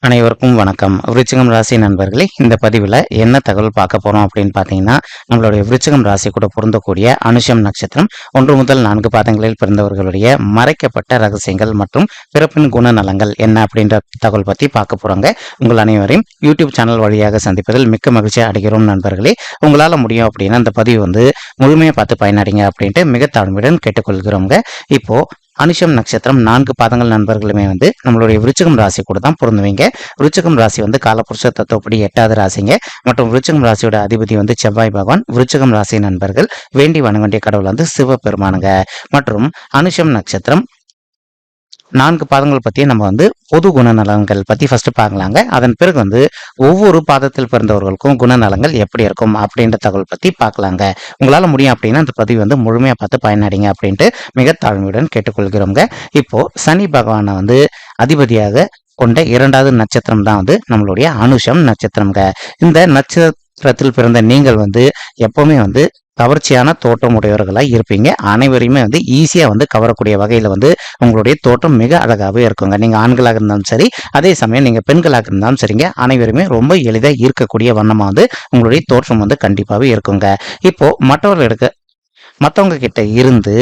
அனைவருக்கும் வணக்கம். விருச்சிகம் ராசி நண்பர்களே, இந்த பதிவில் என்ன தகவல் பார்க்க போறோம் அப்படின்னு பார்த்தீங்கன்னா, நம்மளுடைய விருச்சிகம் ராசி கூட பொருந்தக்கூடிய அனுஷம் நட்சத்திரம் 1 முதல் 4 பாதங்களில் பிறந்தவர்களுடைய மறைக்கப்பட்ட ரகசியங்கள் மற்றும் பிறப்பின் குணநலங்கள் என்ன அப்படின்ற தகவல் பற்றி பார்க்க போறோங்க. உங்கள் அனைவரையும் யூடியூப் சேனல் வழியாக சந்திப்பதில் மிக்க மகிழ்ச்சி அடைகிறோம் நண்பர்களே. உங்களால் முடியும் அப்படின்னா இந்த பதிவு முழுமையாக பார்த்து பயனடைங்க அப்படின்ட்டு மிக தாழ்மையுடன் கேட்டுக்கொள்கிறோங்க. இப்போ அனுஷம் நட்சத்திரம் 4 பாதங்கள் நண்பர்களுமே நம்மளுடைய விருச்சிகம் ராசி கூட தான் பொருந்துவீங்க. விருச்சிகம் ராசி காலபுருஷ தத்துவப்படி 8வது ராசிங்க. மற்றும் விருச்சிகம் ராசியோட அதிபதி செவ்வாய் பகவான். விருச்சிகம் ராசி நண்பர்கள் வேண்டி வணங்க வேண்டிய கடவுள் சிவபெருமானுங்க. மற்றும் அனுஷம் நட்சத்திரம் 4 பாதங்கள் பற்றி நம்ம பொது குணநலன்கள் பற்றி ஃபர்ஸ்ட் பார்க்கலாங்க. அதன் பிறகு ஒவ்வொரு பாதத்தில் பிறந்தவர்களுக்கும் குணநலங்கள் எப்படி இருக்கும் அப்படின்ற தகவல் பற்றி பார்க்கலாங்க. உங்களால் முடியும் அப்படின்னா அந்த பதிவு முழுமையாக பார்த்து பயனடைங்க அப்படின்ட்டு மிக தாழ்மையுடன் கேட்டுக்கொள்கிறோங்க. இப்போ சனி பகவானை அதிபதியாக கொண்ட 2வது நட்சத்திரம் தான் நம்மளுடைய அனுஷம் நட்சத்திரம்ங்க. இந்த நட்சத்திரத்தில் பிறந்த நீங்கள் எப்பவுமே கவர்ச்சியான தோற்றம் உடையவர்களாக இருப்பீங்க. அனைவரையுமே ஈஸியா கவரக்கூடிய வகையில உங்களுடைய தோற்றம் மிக அழகாகவே இருக்குங்க. நீங்க ஆண்களாக இருந்தாலும் சரி, அதே சமயம் நீங்க பெண்களாக இருந்தாலும் சரிங்க, அனைவருமே ரொம்ப எளிதாக ஈர்க்கக்கூடிய வண்ணமா உங்களுடைய தோற்றம் கண்டிப்பாகவே இருக்குங்க. இப்போ மற்றவங்க கிட்ட இருந்து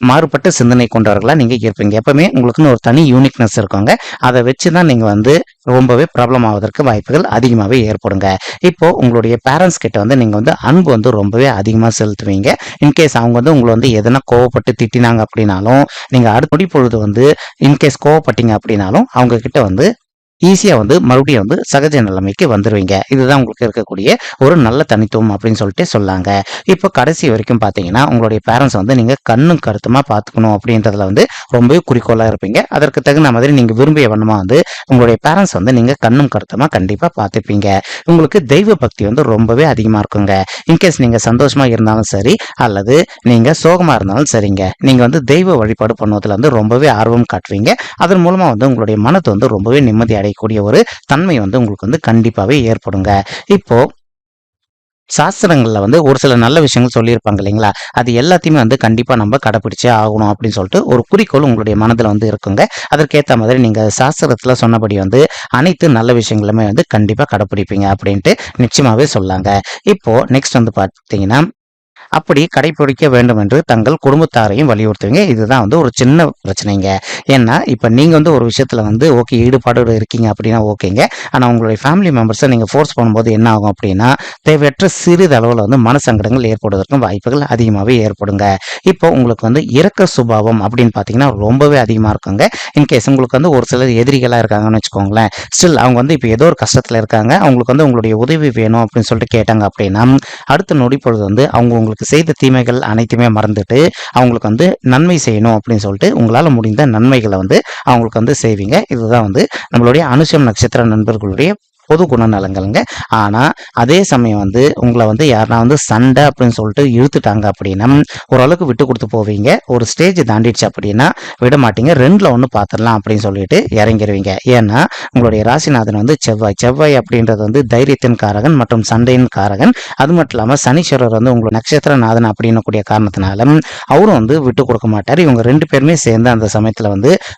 மாறுபட்ட சிந்தனை கொண்டவர்களா நீங்க இருப்பீங்க. எப்பவுமே உங்களுக்குன்னு ஒரு தனி யூனிக்னஸ் இருக்குங்க. அதை வச்சுதான் நீங்க ரொம்பவே ப்ராப்ளம் ஆவதற்கு வாய்ப்புகள் அதிகமாகவே ஏற்படுங்க. இப்போ உங்களுடைய பேரண்ட்ஸ் கிட்ட நீங்க அன்பு ரொம்பவே அதிகமாக செலுத்துவீங்க. இன்கேஸ் அவங்க உங்களை எதனா கோவப்பட்டு திட்டினாங்க அப்படின்னாலும், நீங்க அடுத்த நொடி பொழுது இன்கேஸ் கோவப்பட்டீங்க அப்படின்னாலும் அவங்க கிட்ட ஈஸியா மறுபடியும் சகஜ நிலைமைக்கு வந்துடுவீங்க. இதுதான் உங்களுக்கு இருக்கக்கூடிய ஒரு நல்ல தனித்துவம் அப்படின்னு சொல்லிட்டு சொல்லாங்க. இப்போ கடைசி வரைக்கும் பார்த்தீங்கன்னா உங்களுடைய பேரண்ட்ஸ் நீங்க கண்ணும் கருத்துமா பார்த்துக்கணும் அப்படின்றதுல ரொம்பவே குறிக்கோளா இருப்பீங்க. அதற்கு தகுந்த மாதிரி நீங்க விரும்பிய வண்ணமா உங்களுடைய பேரண்ட்ஸ் நீங்க கண்ணும் கருத்துமா கண்டிப்பா பார்த்துப்பீங்க. உங்களுக்கு தெய்வ பக்தி ரொம்பவே அதிகமா இருக்குங்க. இன்கேஸ் நீங்க சந்தோஷமா இருந்தாலும் சரி, அல்லது நீங்க சோகமா இருந்தாலும் சரிங்க, நீங்க தெய்வ வழிபாடு பண்ணுவதுல ரொம்பவே ஆர்வம் காட்டுவீங்க. அதன் மூலமா உங்களுடைய மனது ரொம்பவே நிம்மதி கூடிய ஒரு தன்மை உங்களுக்கு கண்டிப்பாவே ஏற்படுங்க. இப்போ சாஸ்திரங்கள்ல ஒரு சில நல்ல விஷயங்கள் சொல்லியிருப்பாங்க இல்லைங்களா, அது எல்லாத்தையுமே கண்டிப்பா நம்ம கடைபிடிச்சே ஆகணும் அப்படின்னு சொல்லிட்டு ஒரு குறிக்கோள் உங்களுடைய மனதில் இருக்குங்க. அதற்கேற்ற மாதிரி நீங்க சாஸ்திரத்துல சொன்னபடி அனைத்து நல்ல விஷயங்களுமே கண்டிப்பா கடைபிடிப்பீங்க அப்படின்ட்டு நிச்சயமாவே சொல்லாங்க. இப்போ நெக்ஸ்ட் பார்த்தீங்கன்னா, அப்படி கடைபிடிக்க வேண்டும் என்று தங்கள் குடும்பத்தாரையும் வலியுறுத்துவீங்க. இதுதான் ஒரு சின்ன பிரச்சனைங்க. ஏன்னா இப்ப நீங்க ஒரு விஷயத்துல ஓகே ஈடுபாடோடு இருக்கீங்க அப்படின்னா ஓகேங்க. ஆனா உங்களுடைய ஃபேமிலி மெம்பர்ஸை நீங்க ஃபோர்ஸ் பண்ணும்போது என்ன ஆகும் அப்படின்னா, தேவையற்ற சிறிதளவில் மனசங்கடங்கள் ஏற்படுவதற்கும் வாய்ப்புகள் அதிகமாகவே ஏற்படுங்க. இப்போ உங்களுக்கு இரக்க சுபாவம் அப்படின்னு பார்த்தீங்கன்னா ரொம்பவே அதிகமாக இருக்குங்க. இன்கேஸ் உங்களுக்கு ஒரு சிலர் எதிரிகளாக இருக்காங்கன்னு வச்சுக்கோங்களேன், ஸ்டில் அவங்க இப்போ ஏதோ ஒரு கஷ்டத்தில் இருக்காங்க, அவங்களுக்கு உங்களுடைய உதவி வேணும் அப்படின்னு சொல்லிட்டு கேட்டாங்க அப்படின்னா, அடுத்த நொடி பொழுது அவங்க உங்களுக்கு செய்த தீமைகள் அனைத்துமே மறந்துட்டு அவங்களுக்கு நன்மை செய்யணும் அப்படின்னு சொல்லிட்டு உங்களால் முடிந்த நன்மைகளை அவங்களுக்கு செய்வீங்க. இதுதான் நம்மளுடைய அனுஷம் நட்சத்திர நண்பர்களுடைய பொது குணநலங்கள்ங்க. ஆனா அதே சமயம் உங்களை யாருன்னா சண்டை அப்படின்னு சொல்லிட்டு இழுத்துட்டாங்க அப்படின்னா ஓரளவுக்கு விட்டு கொடுத்து போவீங்க. ஒரு ஸ்டேஜ் தாண்டிடுச்சு அப்படின்னா விட மாட்டீங்க. 2ல் 1 பார்த்துடலாம் அப்படின்னு சொல்லிட்டு இறங்கிடுவீங்க. ஏன்னா உங்களுடைய ராசிநாதன் செவ்வாய் அப்படின்றது தைரியத்தின் காரகன் மற்றும் சண்டையின் காரகன். அது மட்டும் இல்லாமல் சனீஸ்வரர் உங்களுடைய நட்சத்திரநாதன் அப்படின்னு கூடிய காரணத்தினால அவரும் விட்டு கொடுக்க மாட்டார். இவங்க 2 பேருமே சேர்ந்து அந்த சமயத்துல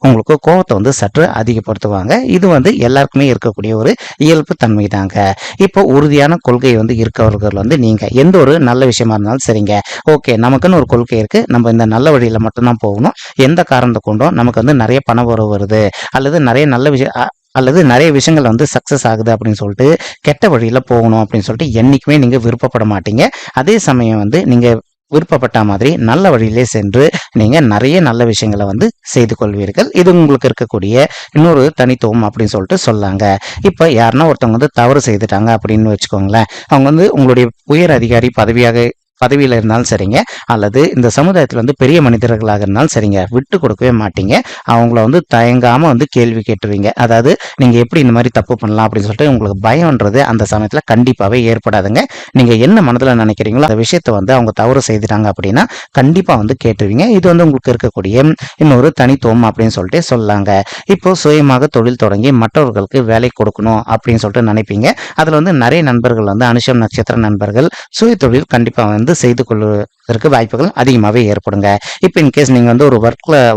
உங்களுக்கு கோபத்தை சற்று அதிகப்படுத்துவாங்க. இது எல்லாருக்குமே இருக்கக்கூடிய ஒரு இயல்பு தன்மை தாங்க. இப்போ உறுதியான கொள்கை இருக்கவர்கள் நீங்க எந்த ஒரு நல்ல விஷயமா இருந்தாலும் சரிங்க, ஓகே நமக்குன்னு ஒரு கொள்கை இருக்கு, நம்ம இந்த நல்ல வழியில மட்டும்தான் போகணும், எந்த காரணத்தை கொண்டும் நமக்கு நிறைய பண வரவு வருது அல்லது நிறைய நல்ல விஷயம் அல்லது நிறைய விஷயங்கள் சக்சஸ் ஆகுது அப்படின்னு சொல்லிட்டு கெட்ட வழியில போகணும் அப்படின்னு சொல்லிட்டு என்னைக்குமே நீங்க விருப்பப்பட மாட்டீங்க. அதே சமயம் நீங்க விருப்பப்பட்ட மாதிரி நல்ல வழியிலே சென்று நீங்க நிறைய நல்ல விஷயங்களை செய்து கொள்வீர்கள். இது உங்களுக்கு இருக்கக்கூடிய இன்னொரு தனித்துவம் அப்படின்னு சொல்லிட்டு சொல்லாங்க. இப்ப யாருன்னா ஒருத்தவங்க தவறு செய்துட்டாங்க அப்படின்னு வச்சுக்கோங்களேன், அவங்க உங்களுடைய உயர் அதிகாரி பதவியில இருந்தாலும் சரிங்க, அல்லது இந்த சமுதாயத்தில் பெரிய மனிதர்களாக இருந்தாலும் சரிங்க, விட்டு கொடுக்கவே மாட்டீங்க. அவங்கள தயங்காம கேள்வி கேட்டுருவீங்க. அதாவது நீங்க எப்படி இந்த மாதிரி தப்பு பண்ணலாம் அப்படின்னு சொல்லிட்டு உங்களுக்கு பயம்ன்றது அந்த சமயத்துல கண்டிப்பாவே ஏற்படாதுங்க. நீங்க என்ன மனதுல நினைக்கிறீங்களோ அந்த விஷயத்த அவங்க தவறு செய்துட்டாங்க அப்படின்னா கண்டிப்பா கேட்டுருவீங்க. இது உங்களுக்கு இருக்கக்கூடிய இன்னொரு தனித்துவம் அப்படின்னு சொல்லிட்டு சொல்லாங்க. இப்போ சுயமாக தொழில் தொடங்கி மற்றவர்களுக்கு வேலை கொடுக்கணும் அப்படின்னு சொல்லிட்டு நினைப்பீங்க. அதுல நிறைய நண்பர்கள் அனுஷம் நட்சத்திர நண்பர்கள் சுய தொழில் கண்டிப்பா வந்து செய்து கொள்வதற்கு வாய்ப்புகள் அதிகமாகவே ஏற்படுங்க. இப்போ இன்கேஸ் நீங்கள் வந்து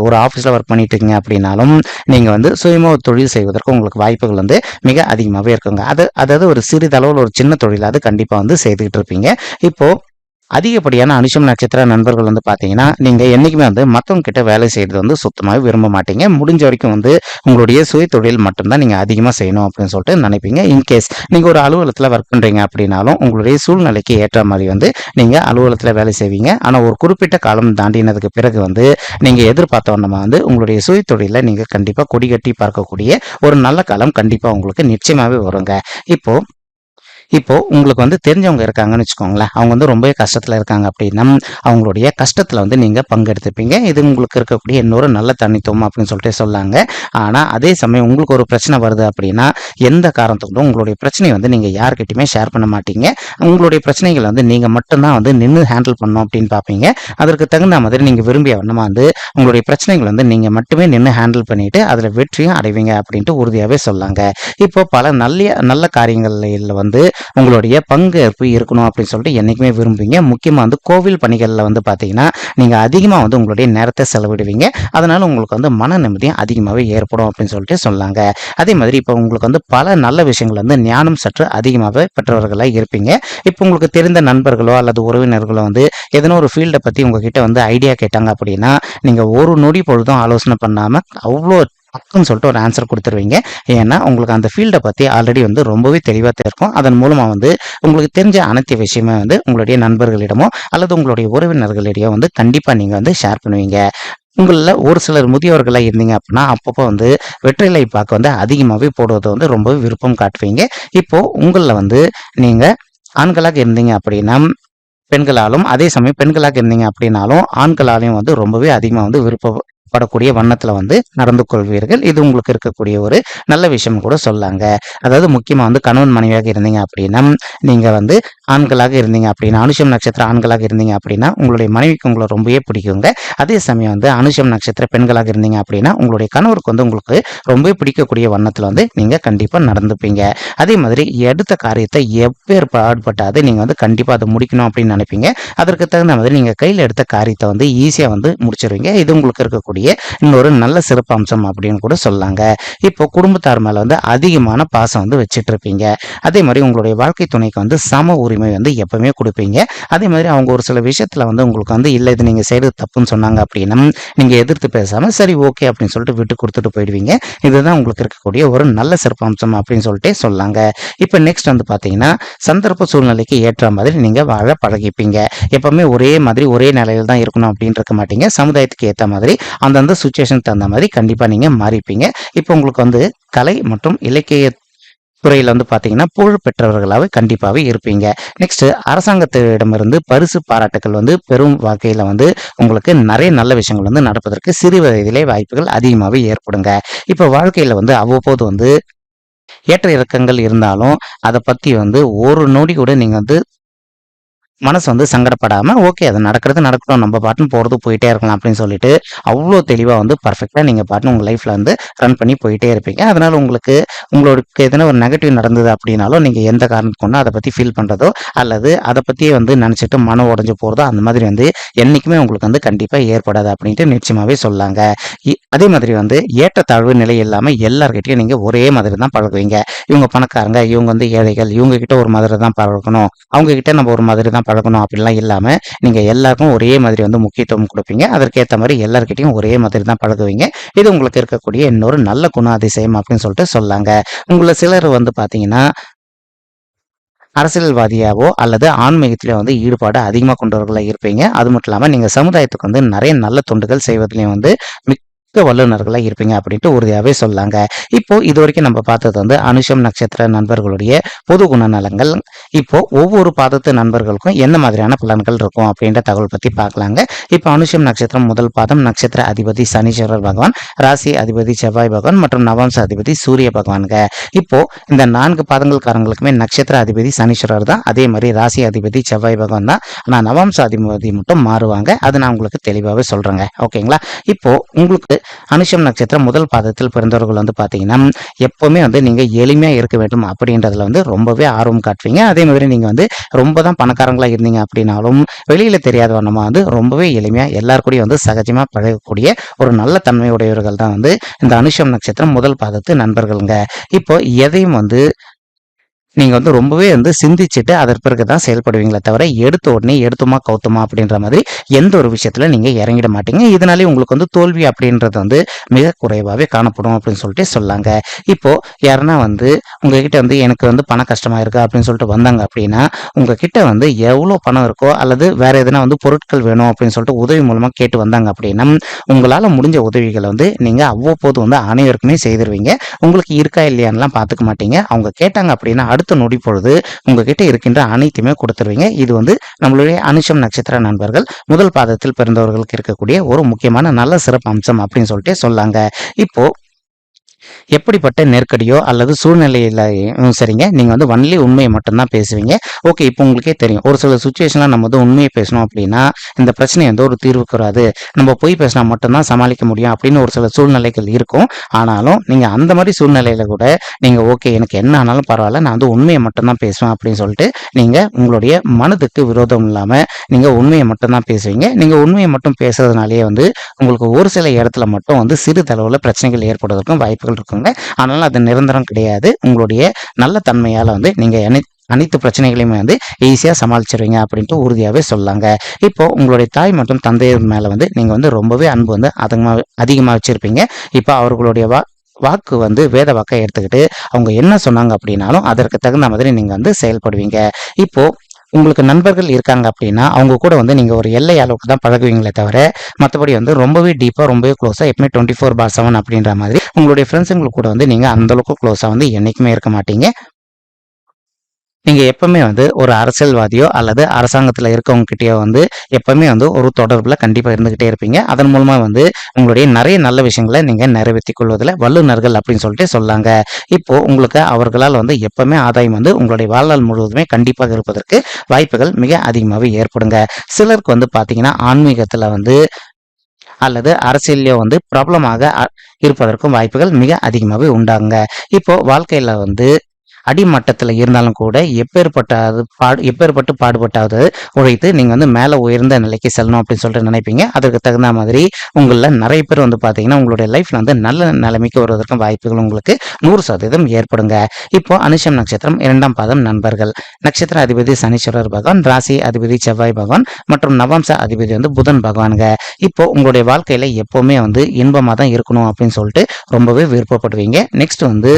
ஒரு ஆஃபீஸில் ஒர்க் பண்ணிட்டு இருக்கீங்க அப்படின்னாலும் நீங்கள் வந்து சுயமாக தொழில் செய்வதற்கு உங்களுக்கு வாய்ப்புகள் வந்து மிக அதிகமாகவே இருக்குங்க. அதாவது ஒரு சிறிதளவில் ஒரு சின்ன தொழில் அது கண்டிப்பாக வந்து செய்துக்கிட்டு இருப்பீங்க. இப்போ அதிகப்படியான அனுஷம் நட்சத்திர நண்பர்கள் வந்து பார்த்தீங்கன்னா, நீங்க என்னைக்குமே வந்து மத்தவங்க கிட்ட வேலை செய்றது வந்து சுத்தமாவே விரும்ப மாட்டீங்க. முடிஞ்ச வரைக்கும் வந்து உங்களுடைய சுயதொழில் மட்டும் தான் நீங்க அதிகமா செய்யணும் அப்படின்னு சொல்லிட்டு நினைப்பீங்க. இன்கேஸ் நீங்க ஒரு அலுவலகத்துல ஒர்க் பண்றீங்க அப்படின்னாலும், உங்களுடைய சூழ்நிலைக்கு ஏற்ற மாரி வந்து நீங்க அலுவலகத்துல வேலை செய்வீங்க. ஆனா ஒரு குறிப்பிட்ட காலம் தாண்டினதுக்கு பிறகு வந்து நீங்க எதிர்பார்த்த வண்ணமா வந்து உங்களுடைய சுயதொழில நீங்க கண்டிப்பா கொடிகட்டி பார்க்கக்கூடிய ஒரு நல்ல காலம் கண்டிப்பா உங்களுக்கு நிச்சயமாவே வருங்க. இப்போ இப்போ உங்களுக்கு வந்து தெரிஞ்சவங்க இருக்காங்கன்னு வச்சுக்கோங்களேன். அவங்க வந்து ரொம்பவே கஷ்டத்துல இருக்காங்க அப்படின்னா, அவங்களுடைய கஷ்டத்துல வந்து நீங்க பங்கெடுத்துப்பீங்க. இது உங்களுக்கு இருக்கக்கூடிய இன்னொரு நல்ல தனித்துவம் அப்படின்னு சொல்லிட்டு சொல்லாங்க. ஆனா அதே சமயம் உங்களுக்கு ஒரு பிரச்சனை வருது அப்படின்னா, எந்த காரணத்துக்கும் உங்களுடைய பிரச்சனைய வந்து நீங்க யார்கிட்டயுமே ஷேர் பண்ண மாட்டீங்க. உங்களுடைய பிரச்சனைகள வந்து நீங்க மட்டும் தான் வந்து நின்னு ஹேண்டில் பண்ணணும் அப்படின்னு பார்ப்பீங்க. அதற்கு தகுந்த மாதிரி நீங்க விரும்பிய வண்ணமா வந்து உங்களுடைய பிரச்சனைகள் வந்து நீங்க மட்டுமே நின்னு ஹேண்டில் பண்ணிட்டு அதுல வெற்றியும் அடைவீங்க அப்படின்ட்டு உறுதியாவே சொல்லாங்க. இப்போ பல நல்ல காரியங்கள்ல வந்து உங்களுடைய பங்கேற்பு இருக்கணும் அப்படின்னு சொல்லிட்டு என்னைக்குமே விரும்புவீங்க. முக்கியமா வந்து கோவில் பணிகள்ல வந்து பார்த்தீங்கன்னா, நீங்க அதிகமா வந்து உங்களுடைய நேரத்தை செலவிடுவீங்க. அதனால உங்களுக்கு வந்து மன நிம்மதியும் அதிகமாவே ஏற்படும் அப்படின்னு சொல்லிட்டு சொன்னாங்க. அதே மாதிரி இப்போ உங்களுக்கு வந்து பல நல்ல விஷயங்கள் வந்து ஞானம் சற்று அதிகமாகவே பெற்றவர்களா இருப்பீங்க. இப்போ உங்களுக்கு தெரிந்த நண்பர்களோ அல்லது உறவினர்களோ வந்து எதனா ஒரு ஃபீல்டை பத்தி உங்ககிட்ட வந்து ஐடியா கேட்டாங்க அப்படின்னா, நீங்க ஒரு நொடி பொழுதும் ஆலோசனை பண்ணாம அவ்வளோ டக்குன்னு சொல்லிட்டு ஒரு ஆன்சர் கொடுத்துருவீங்க. ஏன்னா உங்களுக்கு அந்த ஃபீல்டை பத்தி ஆல்ரெடி வந்து ரொம்பவே தெளிவா இருக்கும். அதன் மூலமா வந்து உங்களுக்கு தெரிஞ்ச அனைத்து விஷயமே வந்து உங்களுடைய நண்பர்களிடமோ அல்லது உங்களுடைய உறவினர்களிடையோ வந்து கண்டிப்பா நீங்க வந்து ஷேர் பண்ணுவீங்க. உங்களில் ஒரு சிலர் முதியவர்களா இருந்தீங்க அப்படின்னா அப்பப்போ வந்து வெற்றிலை பாக்கு வந்து அதிகமாகவே போடுவது வந்து ரொம்பவே விருப்பம் காட்டுவீங்க. இப்போ உங்களில் வந்து நீங்க ஆண்களாக இருந்தீங்க அப்படின்னா பெண்களாலும், அதே சமயம் பெண்களாக இருந்தீங்க அப்படின்னாலும் ஆண்களாலையும் வந்து ரொம்பவே அதிகமாக வந்து விருப்பப்படக்கூடிய வண்ணத்துல வந்து நடந்து கொள்வீர்கள். இது உங்களுக்கு இருக்கக்கூடிய ஒரு நல்ல விஷயம் கூட சொல்லாங்க. அதாவது முக்கியமா வந்து கணவன் மனைவியாக இருந்தீங்க அப்படின்னா, நீங்க வந்து ஆண்களாக இருந்தீங்க அப்படின்னா, அனுஷம் நட்சத்திர ஆண்களாக இருந்தீங்க அப்படின்னா, உங்களுடைய மனைவிக்கு உங்களை ரொம்பவே பிடிக்குங்க. அதே சமயம் வந்து அனுஷம் நட்சத்திர பெண்களாக இருந்தீங்க அப்படின்னா, உங்களுடைய கணவருக்கு வந்து உங்களுக்கு ரொம்பவே பிடிக்கக்கூடிய வண்ணத்துல வந்து நீங்க கண்டிப்பா நடந்துப்பீங்க. அதே மாதிரி எடுத்த காரியத்தை எப்பேர் பாடுபட்டாது நீங்க வந்து கண்டிப்பா அதை முடிக்கணும் அப்படின்னு நினைப்பீங்க. அதற்கு தகுந்த மாதிரி நீங்க கையில் எடுத்த காரியத்தை வந்து ஈஸியா வந்து முடிச்சிருவீங்க. இது உங்களுக்கு இருக்கக்கூடிய இன்னொரு நல்ல சிறப்பம்சம் அப்படின்னு கூட சொல்லாங்க. இப்போ குடும்பத்தார் மேல வந்து அதிகமான பாசம் வந்து வச்சுட்டு இருப்பீங்க. அதே மாதிரி உங்களுடைய வாழ்க்கை துணைக்கு வந்து சம உரிமை வந்து எப்பவுமே கொடுப்பீங்க. அதே மாதிரி அவங்க ஒரு சில விஷயத்துல வந்து உங்களுக்கு வந்து இல்ல இது நீங்க செய்யறது தப்புன்னு சொன்னாங்க அப்படின்னா நீங்க எதிர்த்து பேசாம சரி ஓகே அப்படின்னு சொல்லிட்டு விட்டு கொடுத்துட்டு போயிடுவீங்க. இதுதான் உங்களுக்கு இருக்கக்கூடிய ஒரு நல்ல சிறப்பம்சம் அப்படின்னு சொல்லிட்டு சொல்லாங்க. இப்போ நெக்ஸ்ட் வந்து பாத்தீங்கன்னா சந்தர்ப்ப சூழ்நிலைக்கு ஏற்ற மாதிரி நீங்க வாழ பழகிப்பீங்க. எப்பவுமே ஒரே மாதிரி ஒரே நிலையில தான் இருக்கணும் அப்படின்னு இருக்க மாட்டீங்க. சமுதாயத்துக்கு ஏற்ற மாதிரி அந்தந்த சுச்சுவேஷனுக்கு தகுந்த மாதிரி கண்டிப்பா நீங்க மாறிப்பீங்க. இப்போ உங்களுக்கு வந்து கலை மற்றும் இலக்கிய துறையில வந்து பாத்தீங்கன்னா புகழ் பெற்றவர்களாக கண்டிப்பாவே இருப்பீங்க. நெக்ஸ்ட் அரசாங்கத்திடமிருந்து பரிசு பாராட்டுகள் வந்து பெரும் வகையில வந்து உங்களுக்கு நிறைய நல்ல விஷயங்கள் வந்து நடப்பதற்கு சிறு வயதிலே வாய்ப்புகள் அதிகமாகவே ஏற்படுங்க. இப்ப வாழ்க்கையில வந்து அவ்வப்போது வந்து ஏற்ற இறக்கங்கள் இருந்தாலும் அதை பத்தி வந்து ஒரு நொடி கூட நீங்க வந்து மனசு வந்து சங்கடப்படாம, ஓகே அது நடக்கிறது நடக்கட்டும். நம்ம பாட்டுன்னு போறது போயிட்டே இருக்கலாம் அப்படின்னு சொல்லிட்டு, அவ்ளோ தெளிவா வந்து பெர்ஃபெக்ட்டா நீங்க பாட்டுன்னு உங்க லைஃப்ல வந்து ரன் பண்ணி போயிட்டே இருப்பீங்க. அதனால உங்களுக்கு எதனா ஒரு நெகட்டிவ் நடந்தது அப்படின்னாலும், நீங்க எந்த காரணத்துக்கு கொண்டும் அத பத்தி ஃபீல் பண்றதோ, அல்லது அத பத்தியே வந்து நெனச்சுட்டு மனம் உடைஞ்சு போறதோ, அந்த மாதிரி வந்து என்னைக்குமே உங்களுக்கு வந்து கண்டிப்பா ஏற்படாது அப்படின்ட்டு நிச்சயமாவே சொல்லாங்க. அதே மாதிரி வந்து ஏற்றத்தாழ்வு நிலை இல்லாம எல்லார்கிட்டயும் நீங்க ஒரே மாதிரி தான் பழகுவீங்க. இவங்க பணக்காரங்க, இவங்க வந்து ஏழைகள், இவங்க கிட்ட ஒரு மாதிரி தான் பழகணும். அவங்க கிட்ட நம்ம ஒரு மாதிரி தான் பழகணும் அப்படிலாம் இல்லாம நீங்க எல்லாருக்கும் ஒரே மாதிரி வந்து முக்கியத்துவம் கொடுப்பீங்க. அதற்கேற்ற மாதிரி எல்லார்கிட்டையும் ஒரே மாதிரி தான் பழகுவீங்க. இது உங்களுக்கு இருக்கக்கூடிய இன்னொரு நல்ல குணாதிசயம் அப்படின்னு சொல்லிட்டு சொல்லாங்க. உங்களை சிலர் வந்து பாத்தீங்கன்னா அரசியல்வாதியாவோ அல்லது ஆன்மீகத்திலயோ வந்து ஈடுபாடு அதிகமா கொண்டவர்களா இருப்பீங்க. அது மட்டும் இல்லாம நீங்க சமுதாயத்துக்கு வந்து நிறைய நல்ல தொண்டுகள் செய்வதிலையும் வந்து வல்லுநர்களா இருப்பீங்க அப்படின்ட்டு உறுதியாவே சொல்லாங்க. இப்போ இது வரைக்கும் நம்ம பார்த்தது வந்து அனுஷம் நட்சத்திர நண்பர்களுடைய பொது குணநலங்கள். இப்போ ஒவ்வொரு பாதத்து நண்பர்களுக்கும் என்ன மாதிரியான பலன்கள் இருக்கும் அப்படின்ற தகவல் பத்தி பார்க்கலாங்க. இப்போ அனுஷம் நட்சத்திரம் முதல் பாதம் நட்சத்திர அதிபதி சனீஸ்வரர் பகவான், ராசி அதிபதி செவ்வாய் பகவான் மற்றும் நவம்ச அதிபதி சூரிய பகவான்க. இப்போ இந்த 4 பாதங்கள்காரங்களுக்குமே நட்சத்திர அதிபதி சனீஸ்வரர் தான். அதே மாதிரி ராசி அதிபதி செவ்வாய் பகவான் தான். ஆனா நவம்ச அதிபதி மட்டும் மாறுவாங்க. அது நான் உங்களுக்கு தெளிவாகவே சொல்றேங்க. ஓகேங்களா? இப்போ உங்களுக்கு அனுஷம் நட்சத்திரம் முதல் பாதத்தில் பிறந்தவர்கள் வந்து பார்த்தீங்கன்னா எப்பவுமே வந்து நீங்கள் எளிமையாக இருக்க வேண்டும் அப்படின்றதுல வந்து ரொம்பவே ஆர்வம் காட்டுவீங்க. அதே மாதிரி நீங்கள் வந்து ரொம்ப தான் பணக்காரங்களா இருந்தீங்க அப்படின்னாலும் வெளியில தெரியாத வண்ணமா வந்து ரொம்பவே எளிமையாக எல்லார் கூடயும் வந்து சகஜமாக பழகக்கூடிய ஒரு நல்ல தன்மையுடையவர்கள் தான் வந்து இந்த அனுஷம் நட்சத்திரம் முதல் பாதத்து நண்பர்களுங்க. இப்போ எதையும் வந்து நீங்க வந்து ரொம்பவே வந்து சிந்திச்சுட்டு அதற்கு பிறகு தான் செயல்படுவீங்களே தவிர, எடுத்த உடனே எடுத்தோமா கவுத்தோமா அப்படின்ற மாதிரி எந்த ஒரு விஷயத்துல நீங்க இறங்கிட மாட்டீங்க. இதனாலே உங்களுக்கு வந்து தோல்வி அப்படின்றது வந்து மிக குறைவாவே காணப்படும் அப்படின்னு சொல்லிட்டு சொல்லாங்க. இப்போ யாருன்னா வந்து உங்ககிட்ட வந்து எனக்கு வந்து பண கஷ்டமா இருக்கு அப்படின்னு சொல்லிட்டு வந்தாங்க அப்படின்னா, உங்ககிட்ட வந்து எவ்வளோ பணம் இருக்கோ அல்லது வேற எதுனா வந்து பொருட்கள் வேணும் அப்படின்னு சொல்லிட்டு உதவி மூலமா கேட்டு வந்தாங்க அப்படின்னா, உங்களால முடிஞ்ச உதவிகளை வந்து நீங்க அவ்வப்போது வந்து அனைவருக்குமே செய்திருவீங்க. உங்களுக்கு இருக்கா இல்லையான்னுலாம் பார்த்துக்க மாட்டீங்க. அவங்க கேட்டாங்க அப்படின்னா அடுத்த நொடி பொழுது உங்ககிட்ட இருக்கின்ற அனைத்துமே கொடுத்துருவீங்க. இது வந்து நம்மளுடைய அனுஷம் நட்சத்திர நண்பர்கள் முதல் பாதத்தில் பிறந்தவர்களுக்கு இருக்கக்கூடிய ஒரு முக்கியமான நல்ல சிறப்பு அம்சம் அப்படின்னு சொல்லிட்டு சொல்லாங்க. இப்போ எப்படிப்பட்ட நெருக்கடியோ அல்லது சூழ்நிலையில சரிங்க, நீங்க வந்து ஒன்லி உண்மையை மட்டும்தான் பேசுவீங்க. ஓகே, இப்போ உங்களுக்கே தெரியும் ஒரு சில சுச்சுவேஷன்ல நம்ம வந்து உண்மையை பேசணும் அப்படின்னா இந்த பிரச்சனை வந்து ஒரு தீர்வுக்கு வராது. நம்ம பொய் பேசினா மட்டும்தான் சமாளிக்க முடியும் அப்படின்னு ஒரு சில சூழ்நிலைகள் இருக்கும். ஆனாலும் நீங்க அந்த மாதிரி சூழ்நிலையில கூட நீங்க ஓகே எனக்கு என்ன ஆனாலும் பரவாயில்ல, நான் வந்து உண்மையை மட்டும்தான் பேசுவேன் அப்படின்னு சொல்லிட்டு நீங்க உங்களுடைய மனதுக்கு விரோதம் இல்லாம நீங்க உண்மையை மட்டும்தான் பேசுவீங்க. நீங்க உண்மையை மட்டும் பேசுறதுனாலேயே வந்து உங்களுக்கு ஒரு சில இடத்துல மட்டும் வந்து சிறிதளவுல பிரச்சனைகள் ஏற்படுவதற்கும் வாய்ப்புகள் இருக்குங்க. ஆனாலும் அது நிரந்தரம் கிடையாது. உங்களுடைய நல்ல தன்மையால வந்து நீங்க அனைத்து பிரச்சனைகளையுமே வந்து ஈஸியா சமாளிச்சிருவீங்க அப்படின்ட்டு உறுதியாவே சொல்லாங்க. இப்போ உங்களுடைய தாய் மற்றும் தந்தையர் மேல வந்து நீங்க வந்து ரொம்பவே அன்பு வந்து அதிகமா வச்சிருப்பீங்க. இப்போ அவர்களுடைய வாக்கு வந்து வேத வாக்கை எடுத்துக்கிட்டு அவங்க என்ன சொன்னாங்க அப்படின்னாலும் அதற்கு தகுந்த மாதிரி நீங்க வந்து செயல்படுவீங்க. இப்போ உங்களுக்கு நண்பர்கள் இருக்காங்க அப்படின்னா அவங்க கூட வந்து நீங்க ஒரு எல்லை அளவுக்கு தான் பழகுவீங்களே தவிர மற்றபடி வந்து ரொம்பவே டீப்பா ரொம்பவே க்ளோஸா எப்பவுமே 24/7 அப்படின்ற மாதிரி உங்களுடைய ஃப்ரெண்ட்ஸுங்களுக்கு கூட வந்து நீங்க அந்த அளவுக்கு க்ளோஸா வந்து என்னைக்குமே இருக்க மாட்டீங்க. நீங்க எப்பவுமே வந்து ஒரு அரசியல்வாதியோ அல்லது அரசாங்கத்துல இருக்கவங்க கிட்டயோ வந்து எப்பவுமே வந்து ஒரு தொடர்புல கண்டிப்பா இருந்துகிட்டே இருப்பீங்க. அதன் மூலமா வந்து உங்களுடைய நிறைய நல்ல விஷயங்களை நீங்க நிறைவேற்றிக் கொள்வதில் வல்லுநர்கள் அப்படின்னு சொல்லிட்டு சொல்லாங்க. இப்போ உங்களுக்கு அவர்களால் வந்து எப்பவுமே ஆதாயம் வந்து உங்களுடைய வாழ்நாள் முழுவதுமே கண்டிப்பாக இருப்பதற்கு வாய்ப்புகள் மிக அதிகமாகவே ஏற்படுங்க. சிலருக்கு வந்து பாத்தீங்கன்னா ஆன்மீகத்துல வந்து அல்லது அரசியலையோ வந்து பிரபலமாக இருப்பதற்கும் வாய்ப்புகள் மிக அதிகமாகவே உண்டாங்க. இப்போ வாழ்க்கையில வந்து அடிமட்டத்தில் இருந்தாலும் கூட எப்பேற்பட்டு பாடுபட்டாவது உழைத்து நீங்க வந்து மேல உயர்ந்த நிலைக்கு செல்லணும் அப்படின்னு சொல்லிட்டு நினைப்பீங்க. அதற்கு தகுந்த மாதிரி உங்கள நிறைய பேர் வந்து பாத்தீங்கன்னா உங்களுடைய லைஃப்ல வந்து நல்ல நிலைமைக்கு வருவதற்கும் வாய்ப்புகள் உங்களுக்கு 100% ஏற்படுங்க. இப்போ அனுஷம் நட்சத்திரம் 2ஆம் பாதம் நண்பர்கள். நட்சத்திர அதிபதி சனீஸ்வரர் பகவான், ராசி அதிபதி செவ்வாய் பகவான் மற்றும் நவம்ச அதிபதி வந்து புதன் பகவானுங்க. இப்போ உங்களுடைய வாழ்க்கையில எப்பவுமே வந்து இன்பமா தான் இருக்கணும் அப்படின்னு சொல்லிட்டு ரொம்பவே விருப்பப்படுவீங்க. நெக்ஸ்ட் வந்து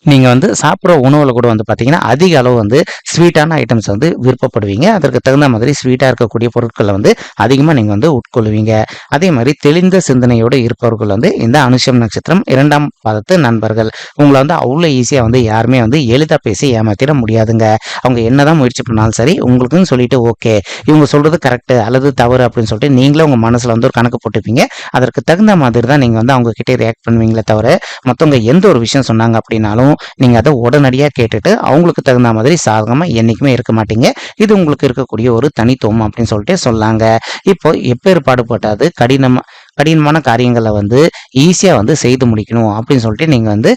நீங்க வந்து சாப்பிட்ற உணவுல கூட வந்து பார்த்தீங்கன்னா, அதிக அளவு வந்து ஸ்வீட்டான ஐட்டம்ஸ் வந்து விருப்பப்படுவீங்க. அதற்கு தகுந்த மாதிரி ஸ்வீட்டா இருக்கக்கூடிய பொருட்கள வந்து அதிகமா நீங்க வந்து உட்கொள்வீங்க. அதே மாரி தெளிந்த சிந்தனையோடு இருப்பவர்கள் வந்து இந்த அனுஷம் நட்சத்திரம் 2ஆம் பாதத்து நண்பர்கள். உங்கள வந்து அவ்ளோ ஈஸியா வந்து யாருமே வந்து எளிதா பேசி ஏமாத்திட முடியாதுங்க. அவங்க என்னதான் முயற்சி பண்ணாலும் சரி, உங்களுக்குன்னு சொல்லிட்டு ஓகே, இவங்க சொல்றது கரெக்ட் அல்லது தவறு அப்படின்னு சொல்லிட்டு நீங்களே உங்க மனசுல வந்து ஒரு கணக்கு போட்டுப்பீங்க. அதற்கு தகுந்த மாதிரி தான் நீங்க வந்து அவங்க கிட்ட ரியாக்ட் பண்ணுவீங்களே தவிர, மத்தவங்க எந்த ஒரு விஷயம் சொன்னாங்க அப்படின்னாலும் நீங்க அதை உடனடியா கேட்டுட்டு அவங்களுக்கு தகுந்த மாதிரி சாதகமா என்னைக்குமே இருக்க மாட்டீங்க. இது உங்களுக்கு இருக்கக்கூடிய ஒரு தனித்துவம் அப்படின்னு சொல்லிட்டு சொல்லாங்க. இப்போ எப்பேற்பாடு பட்டாது கடினமான காரியங்களை வந்து ஈஸியா வந்து செய்து முடிக்கணும் அப்படின்னு சொல்லிட்டு நீங்க வந்து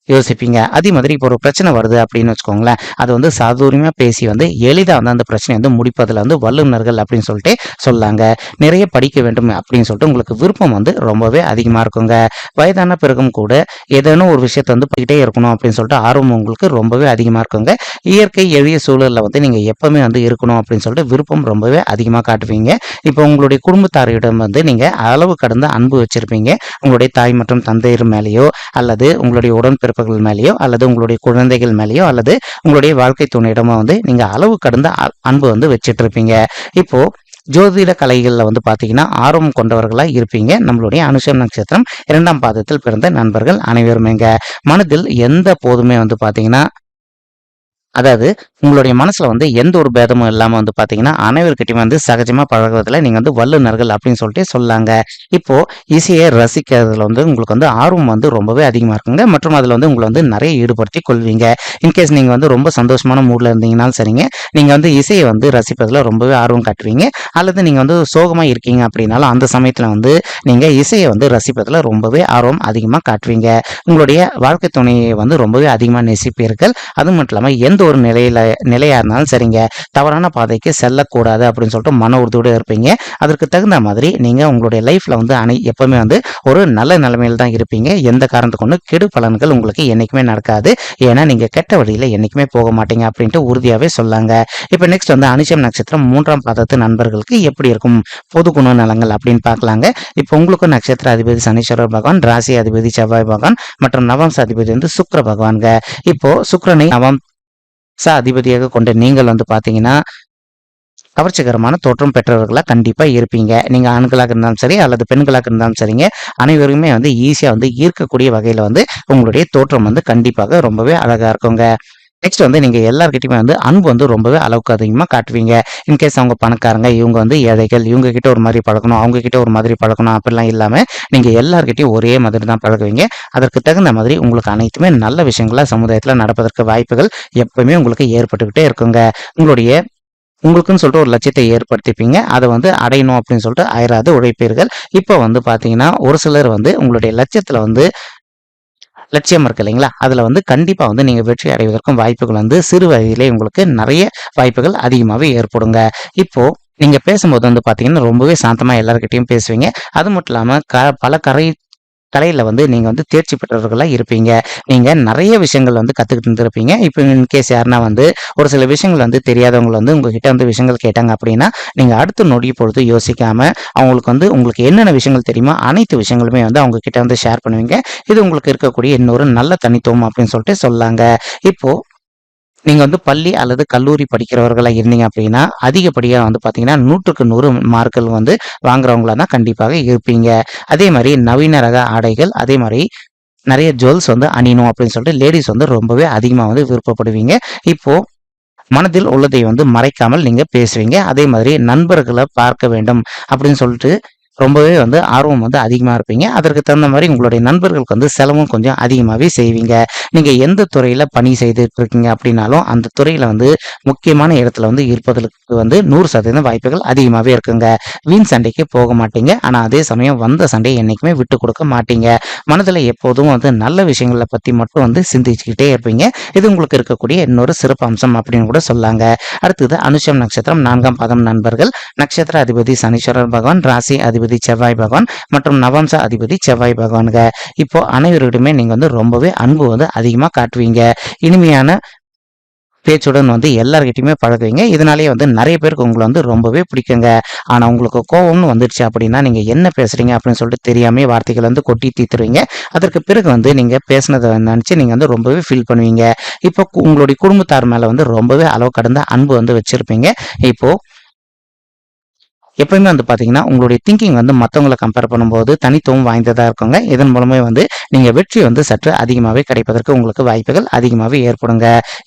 யோசிப்பீங்க. அதே மாதிரி இப்போ ஒரு பிரச்சனை வருது அப்படின்னு வச்சுக்கோங்களேன். அது வந்து சாதுரியமா பேசி வந்து எளிதா வந்து அந்த பிரச்சனையை வந்து முடிப்பதில் வந்து வல்லுநர்கள் அப்படின்னு சொல்லிட்டு சொல்லாங்க. நிறைய படிக்க வேண்டும் அப்படின்னு சொல்லிட்டு உங்களுக்கு விருப்பம் வந்து ரொம்பவே அதிகமா இருக்குங்க. வயதான பிறகும் கூட ஏதேனும் ஒரு விஷயத்த வந்து போய்கிட்டே இருக்கணும் அப்படின்னு சொல்லிட்டு ஆர்வம் உங்களுக்கு ரொம்பவே அதிகமா இருக்குங்க. இயற்கை எளிய சூழல்ல வந்து நீங்க எப்பவுமே வந்து இருக்கணும் அப்படின்னு சொல்லிட்டு விருப்பம் ரொம்பவே அதிகமா காட்டுவீங்க. இப்போ உங்களுடைய குடும்பத்தாரிடம் வந்து நீங்க அளவு கடந்த அன்பு வச்சிருப்பீங்க. உங்களுடைய தாய் மற்றும் தந்தையர் மேலேயோ அல்லது உங்களுடைய உடன்பிறப்புகள் மேலேயோ அல்லது உங்களுடைய குழந்தைகள் மேலேயோ அல்லது உங்களுடைய வாழ்க்கை துணையிடமோ வந்து நீங்க அளவு கடந்த அன்பு வந்து வச்சிட்டு இருப்பீங்க. இப்போ ஜோதிட கலைகள்ல வந்து பாத்தீங்கன்னா ஆர்வம் கொண்டவர்களா இருப்பீங்க. நம்மளுடைய அனுஷம் நட்சத்திரம் 2ஆம் பாதத்தில் பிறந்த நண்பர்கள் அனைவருமேங்க. மனதில் எந்த போதுமே வந்து பாத்தீங்கன்னா அதாவது உங்களுடைய மனசுல வந்து எந்த ஒரு பேதமும் இல்லாம வந்து பாத்தீங்கன்னா, அனைவர்கிட்டயுமே வந்து சகஜமா பழகுவதுல நீங்க வந்து வல்லுனர்கள் அப்படின்னு சொல்லிட்டு சொல்லாங்க. இப்போ இசைய ரசிக்கிறதுல வந்து உங்களுக்கு வந்து ஆர்வம் வந்து ரொம்பவே அதிகமா இருக்குங்க. மற்றும் அதுல வந்து உங்கள வந்து நெறைய ஈடுபடுத்திக் கொள்வீங்க. இன்கேஸ் நீங்க வந்து ரொம்ப சந்தோஷமான மூட்ல இருந்தீங்கனாலும் சரிங்க, நீங்க வந்து இசைய வந்து ரசிப்பதுல ரொம்பவே ஆர்வம் காட்டுவீங்க. அல்லது நீங்க வந்து சோகமா இருக்கீங்க அப்படின்னாலும், அந்த சமயத்துல வந்து நீங்க இசைய வந்து ரசிப்பதுல ரொம்பவே ஆர்வம் அதிகமா காட்டுவீங்க. உங்களுடைய வாழ்க்கை துணையை வந்து ரொம்பவே அதிகமா நேசிப்பீர்கள். அது மட்டும் இல்லாம எந்த ஒரு நிலையா இருந்தாலும் சரிங்க, தவறான பாதைக்கு செல்லக்கூடாது அப்படின்னு சொல்லிட்டு மன உறுதியோட இருப்பீங்க. அதற்கு தகுந்த மாதிரி நீங்க உங்களுடைய லைஃப்ல வந்து எப்பவுமே வந்து ஒரு நல்ல நிலைமையில தான் இருப்பீங்க. எந்த காரணத்துக்கு கொண்டு கெடு பலன்கள் உங்களுக்கு என்னைக்குமே நடக்காது. ஏன்னா நீங்க கெட்ட வழியில என்னைக்குமே போக மாட்டீங்க அப்படின்ட்டு உறுதியாவே சொல்லாங்க. இப்ப நெக்ஸ்ட் வந்து அனுஷம் நட்சத்திரம் 3ஆம் பாதத்து நண்பர்களுக்கு எப்படி இருக்கும் பொது குணநலங்கள் அப்படின்னு பார்க்கலாங்க. இப்போ உங்களுக்கும் நட்சத்திர அதிபதி சனீஸ்வரர் பகவான், ராசி அதிபதி செவ்வாய் பகவான் மற்றும் நவம்ச அதிபதி வந்து சுக்கிர பகவான்க. இப்போ சுக்கிரனை அதிபதியாக கொண்ட நீங்கள் வந்து பாத்தீங்கன்னா கவர்ச்சிகரமான தோற்றம் பெற்றவர்களா கண்டிப்பா இருப்பீங்க. நீங்க ஆண்களாக இருந்தாலும் சரி அல்லது பெண்களாக இருந்தாலும் சரிங்க, அனைவருமே வந்து ஈஸியா வந்து ஈர்க்கக்கூடிய வகையில வந்து உங்களுடைய தோற்றம் வந்து கண்டிப்பாக ரொம்பவே அழகா இருக்குங்க. நெக்ஸ்ட் வந்து நீங்க எல்லார்கிட்டயுமே வந்து அன்பு வந்து ரொம்பவே அளவுக்கு அதிகமா காட்டுவீங்க. இன்கேஸ் அவங்க பணக்காரங்க, இவங்க வந்து ஏழைகள், இவங்க கிட்ட ஒரு மாதிரி பழகணும், அவங்க கிட்ட ஒரு மாதிரி பழகணும் அப்படிலாம் இல்லாம நீங்க எல்லார்கிட்டயும் ஒரே மாதிரி தான் பழகுவீங்க. அதற்கு தகுந்த மாதிரி உங்களுக்கு அனைத்துமே நல்ல விஷயங்களா சமுதாயத்துல நடப்பதற்கு வாய்ப்புகள் எப்பவுமே உங்களுக்கு ஏற்பட்டுக்கிட்டே இருக்குங்க. உங்களுக்குன்னு சொல்லிட்டு ஒரு லட்சியத்தை ஏற்படுத்திப்பீங்க. அத வந்து அடையணும் அப்படின்னு சொல்லிட்டு அயராது உழைப்பீர்கள். இப்போ வந்து பார்த்தீங்கன்னா, ஒரு சிலர் வந்து உங்களுடைய லட்சியத்துல வந்து லட்சியம் இருக்கு இல்லைங்களா? அதுல வந்து கண்டிப்பா வந்து நீங்க வெற்றி அடைவதற்கும் வாய்ப்புகள் வந்து சிறு வயதிலே உங்களுக்கு நெறைய வாய்ப்புகள் அதிகமாவே ஏற்படுங்க. இப்போ நீங்க பேசும்போது வந்து பார்த்தீங்கன்னா, ரொம்பவே சாந்தமா எல்லார்கிட்டயும் பேசுவீங்க. அது மட்டும் இல்லாம பல கலையில வந்து நீங்க வந்து தேர்ச்சி பெற்றவர்களா இருப்பீங்க. நீங்க நெறைய விஷயங்கள் வந்து கத்துக்கிட்டு இருந்திருப்பீங்க. இப்ப இன்கேஸ் யாருன்னா வந்து ஒரு சில விஷயங்கள் வந்து தெரியாதவங்க வந்து உங்ககிட்ட வந்து விஷயங்கள் கேட்டாங்க அப்படின்னா, நீங்க அடுத்த நொடி பொழுது யோசிக்காம அவங்களுக்கு வந்து உங்களுக்கு என்னென்ன விஷயங்கள் தெரியுமோ அனைத்து விஷயங்களுமே வந்து அவங்க கிட்ட வந்து ஷேர் பண்ணுவீங்க. இது உங்களுக்கு இருக்கக்கூடிய இன்னொரு நல்ல தனித்துவம் அப்படின்னு சொல்லிட்டு சொல்லாங்க. இப்போ நீங்க வந்து பள்ளி அல்லது கல்லூரி படிக்கிறவர்களா இருந்தீங்க அப்படின்னா, அதிகப்படியா வந்து பார்த்தீங்கன்னா, 100க்கு 100 மார்க்கள் வந்து வாங்குறவங்களா தான் கண்டிப்பாக இருப்பீங்க. அதே மாரி நவீன ரக ஆடைகள், அதே மாரி நெறைய ஜுவல்ஸ் வந்து அணியணும் அப்படின்னு சொல்லிட்டு லேடீஸ் வந்து ரொம்பவே அதிகமா வந்து விருப்பப்படுவீங்க. இப்போ மனதில் உள்ளதை வந்து மறைக்காமல் நீங்க பேசுவீங்க. அதே மாதிரி நண்பர்கள பார்க்க வேண்டும் அப்படின்னு சொல்லிட்டு ரொம்பவே வந்து ஆர்வம் வந்து அதிகமா இருப்பீங்க. அதற்கு தகுந்த மாரி உங்களுடைய நண்பர்களுக்கு வந்து செலவும் கொஞ்சம் அதிகமாவே செய்வீங்க. நீங்க எந்த துறையில பணி செய்துட்டு இருக்கீங்க அப்படின்னாலும், அந்த துறையில வந்து முக்கியமான இடத்துல வந்து இருப்பதற்கு வந்து 100% வாய்ப்புகள் அதிகமாவே இருக்குங்க. வீண் சண்டைக்கு போக மாட்டீங்க. ஆனா அதே சமயம் வந்த சண்டைய என்னைக்குமே விட்டுக் கொடுக்க மாட்டீங்க. மனதுல எப்போதும் வந்து நல்ல விஷயங்கள பத்தி மட்டும் வந்து சிந்திச்சுக்கிட்டே இருப்பீங்க. இது உங்களுக்கு இருக்கக்கூடிய இன்னொரு சிறப்பு அம்சம் அப்படின்னு கூட சொல்லாங்க. அடுத்தது அனுஷம் நட்சத்திரம் 4ஆம் பாதம் நண்பர்கள். நட்சத்திர அதிபதி சனீஸ்வரர் பகவான், ராசி அதிபதி செவ்வாய் பகவான் மற்றும் நவம்ச அதிபதி செவ்வாய் பகவானுங்க. இப்போ அனைவரிடமே நீங்க வந்து ரொம்பவே அன்பு வந்து அதிகமா காட்டுவீங்க. இனிமையான பேச்சுடன் வந்து எல்லார்கிட்டயுமே பழகுவீங்க. இதனாலேயே வந்து நெறைய பேருக்கு உங்கள வந்து ரொம்பவே பிடிக்குங்க. ஆனா உங்களுக்கு கோவம்னு வந்துடுச்சு அப்படின்னா, நீங்க என்ன பேசுறீங்க அப்படின்னு சொல்லிட்டு தெரியாமயே வார்த்தைகள வந்து கொட்டி தீர்த்துருவீங்க. அதற்கு பிறகு வந்து நீங்க பேசினத நெனச்சு நீங்க வந்து ரொம்பவே ஃபீல் பண்ணுவீங்க. இப்போ உங்களுடைய குடும்பத்தார் மேல வந்து ரொம்பவே அளவு கடந்த அன்பு வந்து வச்சிருப்பீங்க. இப்போ எப்பவுமே வந்து பார்த்தீங்கன்னா, உங்களுடைய திங்கிங் வந்து மத்தவங்கள கம்பேர் பண்ணும்போது தனித்துவம் வாய்ந்ததா இருக்குங்க. இதன் மூலமே வந்து நீங்க வெற்றி வந்து சற்று அதிகமாவே கிடைப்பதற்கு உங்களுக்கு வாய்ப்புகள் அதிகமாவே ஏற்படுங்க.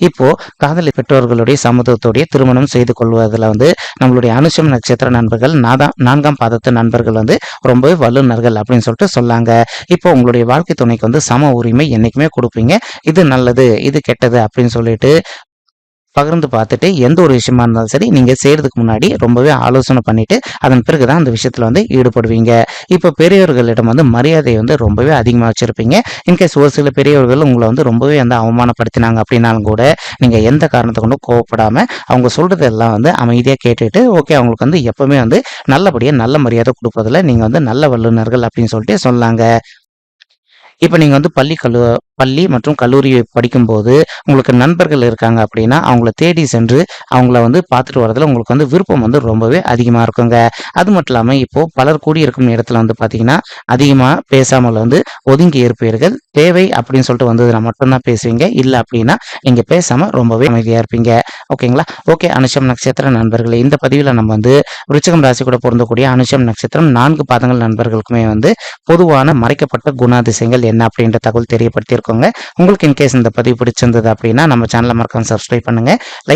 இப்போ காதலி பெற்றோர்களுடைய சம்மதத்தோடைய திருமணம் செய்து கொள்வதில வந்து நம்மளுடைய அனுஷம் நட்சத்திர நண்பர்கள் 4ஆம் பாதத்து நண்பர்கள் வந்து ரொம்பவே வல்லுனர்கள் அப்படின்னு சொல்லிட்டு சொல்லாங்க. இப்போ உங்களுடைய வாழ்க்கை துணைக்கு வந்து சம உரிமை என்னைக்குமே குடுப்பீங்க. இது நல்லது, இது கெட்டது அப்படின்னு சொல்லிட்டு பகிர்ந்து பார்த்துட்டு எந்த ஒரு விஷயமா இருந்தாலும் சரி, நீங்க செய்றதுக்கு முன்னாடி ரொம்பவே ஆலோசனை பண்ணிட்டு, அதன் பிறகு தான் அந்த விஷயத்துல வந்து ஈடுபடுவீங்க. இப்ப பெரியவர்களிடம் வந்து மரியாதை வந்து ரொம்பவே அதிகமா வச்சிருப்பீங்க. இன்கேஸ் ஒரு சில பெரியவர்கள் உங்கள வந்து ரொம்பவே வந்து அவமானப்படுத்தினாங்க அப்படின்னாலும் கூட, நீங்க எந்த காரணத்த கொண்டும் கோவப்படாம, அவங்க சொல்றதெல்லாம் வந்து அமைதியா கேட்டுட்டு, ஓகே அவங்களுக்கு வந்து எப்பவுமே வந்து நல்லபடியா நல்ல மரியாதை குடுப்பதுல நீங்க வந்து நல்ல வல்லுனர்கள் அப்படின்னு சொல்லிட்டு சொல்லாங்க. இப்ப நீங்க வந்து பள்ளி மற்றும் கல்லூரி படிக்கும்போது, உங்களுக்கு நண்பர்கள் இருக்காங்க அப்படின்னா, அவங்கள தேடி சென்று, அவங்கள வந்து பார்த்துட்டு வரதுல உங்களுக்கு வந்து விருப்பம் வந்து ரொம்பவே அதிகமா இருக்குங்க. அது மட்டும் இல்லாம, இப்போ பலர் கூடியிருக்கும் இடத்துல வந்து பார்த்தீங்கன்னா, அதிகமா பேசாமல் வந்து ஒதுங்கி இருப்பீர்கள். தேவை அப்படின்னு சொல்லிட்டு வந்ததுனா மட்டும் தான் பேசுவீங்க. இல்ல அப்படின்னா, நீங்க பேசாம ரொம்பவே அமைதியா இருப்பீங்க. ஓகேங்களா? ஓகே அனுஷம் நட்சத்திர நண்பர்களே, இந்த பதிவில நம்ம வந்து விருச்சிகம் ராசி கூட பொருந்தக்கூடிய அனுஷம் நட்சத்திரம் 4 பாதங்கள் நண்பர்களுக்குமே வந்து பொதுவான மறைக்கப்பட்ட குணாதிசயங்கள் என்ன அப்படின்ற தகவல் தெரியப்படுத்தியிருக்கோம். தெரிஞ்சுக்கோங்க. உங்களுக்கு இன்கேஸ் இந்த பதிவு பிடிச்சிருந்தது அப்படின்னா நம்ம சேனலை மறக்காம சப்ஸ்கிரைப் பண்ணுங்க. லைக்